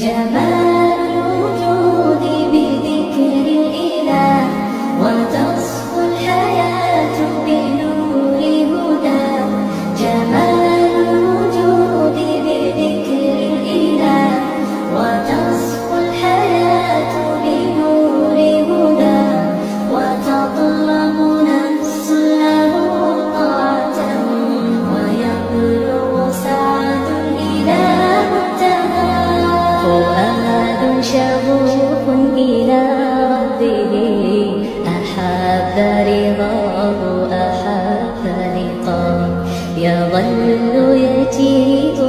جمال الوجود بذكر الإله وتصفو الحياة بنور هدى. جمال الوجود بذكر الإله وتصفو الحياة بنور هدى. وتطلب نفس له طاعة ويبلغ سعد إلى منتهى. فؤاد شغوف إلى ربه أحب رضاه أحب لقاه. يظل يجيء